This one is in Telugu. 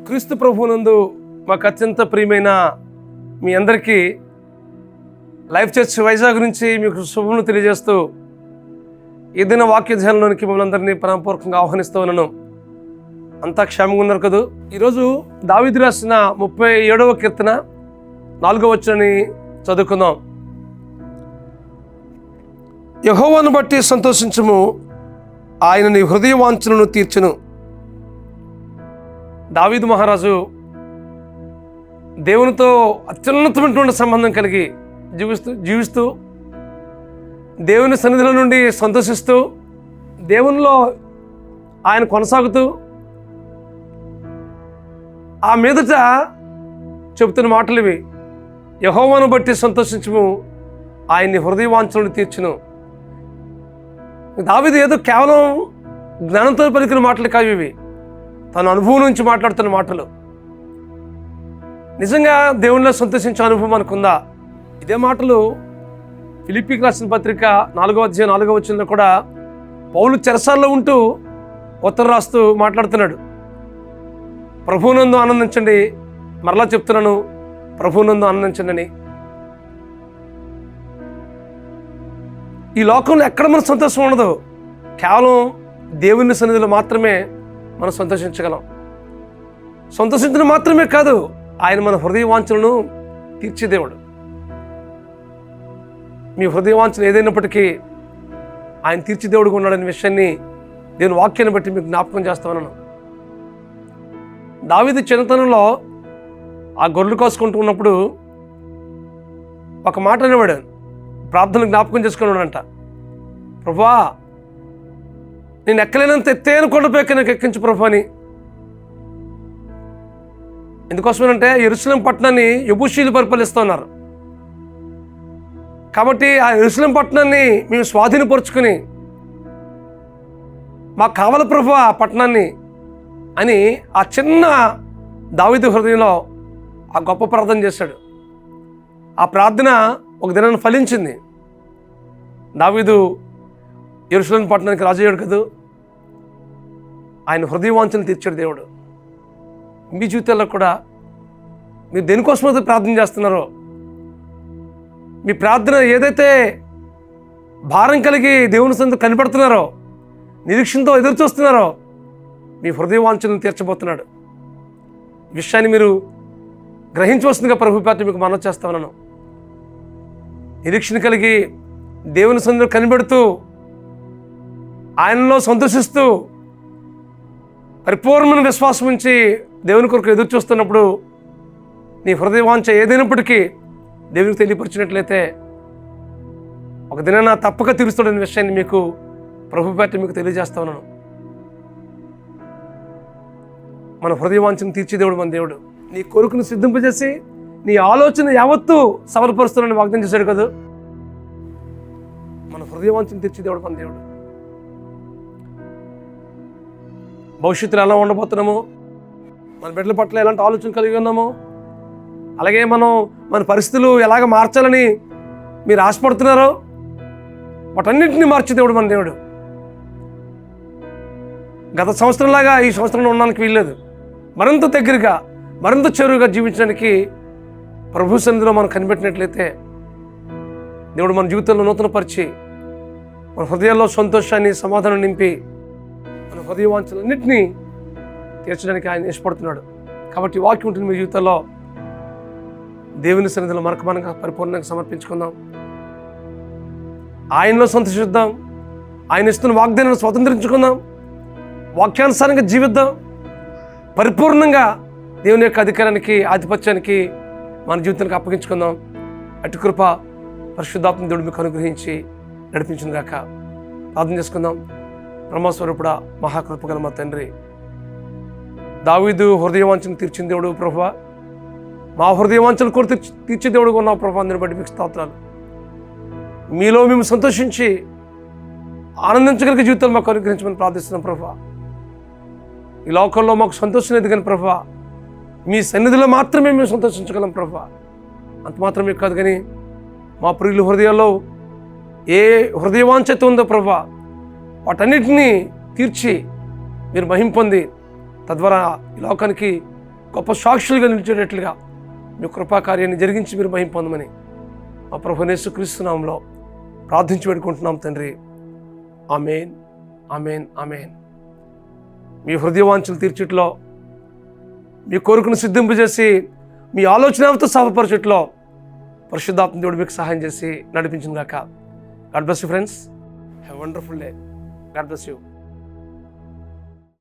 క్రీస్తు ప్రభువునందు మాకు అత్యంత ప్రియమైన మీ అందరికీ లైఫ్ చర్చ్ వైజాగ్ నుంచి మీకు శుభములు తెలియజేస్తూ ఏదైనా వాక్య ధ్యానంలోనికి మమ్మల్ని అందరినీ ప్రేమపూర్వకంగా ఆహ్వానిస్తూ ఉన్నాను. అంతా క్షేమంగా ఉన్నారు కదా. ఈరోజు దావీదు రాసిన 37వ కీర్తన 4వ వచనాన్ని చదువుకుందాం. యెహోవాను బట్టి సంతోషించుము, ఆయన నీ హృదయ వాంఛలను తీర్చును. దావీదు మహారాజు దేవునితో అత్యున్నతమైనటువంటి సంబంధం కలిగి జీవిస్తూ దేవుని సన్నిధిలో నుండి సంతోషిస్తూ దేవునిలో ఆయన కొనసాగుతూ ఆ మీదట చెబుతున్న మాటలు ఇవి. యెహోవాను బట్టి సంతోషించుము, ఆయన్ని హృదయ వాంఛలను తీర్చును. దావీదు ఏదో కేవలం జ్ఞానంతో పలికిన మాటలు కావు ఇవి, తన అనుభవం నుంచి మాట్లాడుతున్న మాటలు. నిజంగా దేవునిలో సంతోషించే అనుభవం మనకుందా? ఇదే మాటలు ఫిలిప్పీకి రాసిన పత్రిక 4వ అధ్యాయం 4వ వచనంలో కూడా పౌలు చెరసాల్లో ఉంటూ ఉత్తరం రాస్తూ మాట్లాడుతున్నాడు. ప్రభువునందు ఆనందించండి, మరలా చెప్తున్నాను, ప్రభువునందు ఆనందించండి అని. ఈ లోకంలో ఎక్కడ మన సంతోషం ఉండదు, కేవలం దేవుని సన్నిధిలో మాత్రమే మనం సంతోషించగలం. సంతోషించడం మాత్రమే కాదు, ఆయన మన హృదయ వాంఛలను తీర్చే దేవుడు. మీ హృదయ వాంఛలు ఏదైనప్పటికీ ఆయన తీర్చే దేవుడుగా ఉన్నాడనే విషయాన్ని దేవుని వాక్యాన్ని బట్టి మీకు జ్ఞాపకం చేస్తామన్నాను. దావీదు చిన్నతనంలో ఆ గొర్రెలు కోసుకుంటూ ఉన్నప్పుడు ఒక మాట అనేవాడు, ప్రార్థనలు జ్ఞాపకం చేసుకున్నాడంట. ప్రభువా, నేను ఎక్కలేనంత ఎత్తైన కొండపైకి నాకు ఎక్కించు ప్రభు అని. ఎందుకోసమేనంటే యెరూషలేము పట్టణాన్ని యెబూసీయులు పరిపాలిస్తూ ఉన్నారు కాబట్టి ఆ యెరూషలేము పట్టణాన్ని మేము స్వాధీనపరుచుకుని మాకు కావాలి ప్రభు ఆ పట్టణాన్ని అని ఆ చిన్న దావీదు హృదయంలో ఆ గొప్ప ప్రార్థన చేశాడు. ఆ ప్రార్థన ఒక దినాన్ని ఫలించింది. దావీదు యెరూషలేము పట్టణానికి రాజు అయ్యాడు కదా. ఆయన హృదయ వాంఛను తీర్చాడు దేవుడు. మీ జీవితాల్లో కూడా మీరు దేనికోసమైతే ప్రార్థన చేస్తున్నారో, మీ ప్రార్థన ఏదైతే భారం కలిగి దేవుని సన్నిధిలో కనిపెడుతున్నారో, నిరీక్షణతో ఎదురు చూస్తున్నారో, మీ హృదయ వాంఛను తీర్చబోతున్నాడు. ఈ విషయాన్ని మీరు గ్రహించవలసిందిగా ప్రభు పేరిట మీకు మనవి చేస్తా ఉన్నాను. నిరీక్షణ కలిగి దేవుని సన్నిధిలో కనిపెడుతూ ఆయనలో సంతోషిస్తూ పరిపూర్ణమైన విశ్వాసం ఉంచి దేవుని కొరకు ఎదురు చూస్తున్నప్పుడు నీ హృదయ వాంఛ ఏదైనప్పటికీ దేవునికి తెలియపరిచినట్లయితే ఒక దినాన తప్పక తీరుస్తాడనే విషయాన్ని మీకు ప్రభు పేరిట మీకు తెలియజేస్తా ఉన్నాను. మన హృదయ వాంఛను తీర్చే దేవుడు మన దేవుడు. నీ కోరికను సిద్ధింపజేసి నీ ఆలోచన యావత్తు సఫలపరుస్తానని వాగ్దానం చేశాడు కదా. మన హృదయ వాంఛను తీర్చే దేవుడు మన దేవుడు. భవిష్యత్తులో ఎలా ఉండబోతున్నామో, మన బిడ్డల పట్ల ఎలాంటి ఆలోచన కలిగి ఉన్నామో, అలాగే మన పరిస్థితులు ఎలాగ మార్చాలని మీరు ఆశపడుతున్నారో వాటన్నింటినీ మార్చే దేవుడు మన దేవుడు. గత సంవత్సరంలాగా ఈ సంవత్సరంలో ఉండడానికి వీల్లేదు. మరింత దగ్గరగా, మరింత చెరువుగా జీవించడానికి ప్రభు సన్నిధిలో మనం కనిపెట్టినట్లయితే దేవుడు మన జీవితంలో నూతనపరిచి మన హృదయాల్లో సంతోషాన్ని, సమాధానం నింపి మన హృదయ వాంఛలన్నింటినీ తీర్చడానికి ఆయన ఇష్టపడుతున్నాడు. కాబట్టి వాక్యం ఉంటుంది మీ జీవితంలో. దేవుని సన్నిధిలో మనకు పరిపూర్ణంగా సమర్పించుకుందాం, ఆయనలో సంతోషిద్దాం, ఆయన ఇస్తున్న వాగ్దానాన్ని స్వతంత్రించుకుందాం, వాక్యానుసారంగా జీవిద్దాం, పరిపూర్ణంగా దేవుని యొక్క అధికారానికి, ఆధిపత్యానికి మన జీవితానికి అప్పగించుకుందాం. అటు కృప పరిశుద్ధాత్మ దేవుడు మీకు అనుగ్రహించి నడిపించును గాక. ప్రార్థన చేసుకుందాం. బ్రహ్మస్వరూపుడా, మహాకృపగల మా తండ్రి, దావీదు హృదయ వాంఛను తీర్చిన దేవుడు ప్రభువా, మా హృదయ వాంఛలు కూడా తీర్చే దేవుడుగా ఉన్నావు ప్రభువా. అందరిని బట్టి మీకు స్తోత్రాలు. మీలో మేము సంతోషించి ఆనందించగలిగే జీవితాలు మాకు అనుగ్రహించమని ప్రార్థిస్తున్నాం ప్రభువా. ఈ లోకంలో మాకు సంతోషం లేదు కానీ ప్రభువా, మీ సన్నిధిలో మాత్రమే మేము సంతోషించగలం ప్రభువా. అంత మాత్రమే కాదు కానీ మా ప్రియుల హృదయాల్లో ఏ హృదయ వాంఛత ఉందో ప్రభువా, వాటన్నిటినీ తీర్చి మీరు మహిమ పొంది తద్వారా ఈ లోకానికి గొప్ప సాక్షులుగా నిలిచేటట్లుగా మీ కృపా కార్యాన్ని జరిగించి మీరు మహిమ పొందమని మా ప్రభువైన యేసుక్రీస్తు నామములో ప్రార్థించి పెట్టుకుంటున్నాం తండ్రి. ఆమేన్, ఆమేన్, ఆమేన్. మీ హృదయవాంఛలు తీర్చుట్లో, మీ కోరికను సిద్ధింపజేసి, మీ ఆలోచనతో సఫలపరచుట్లో పరిశుద్ధాత్మ దేవుడు మీకు సహాయం చేసి నడిపించును గాక. God bless you friends. Have a wonderful day. God bless you.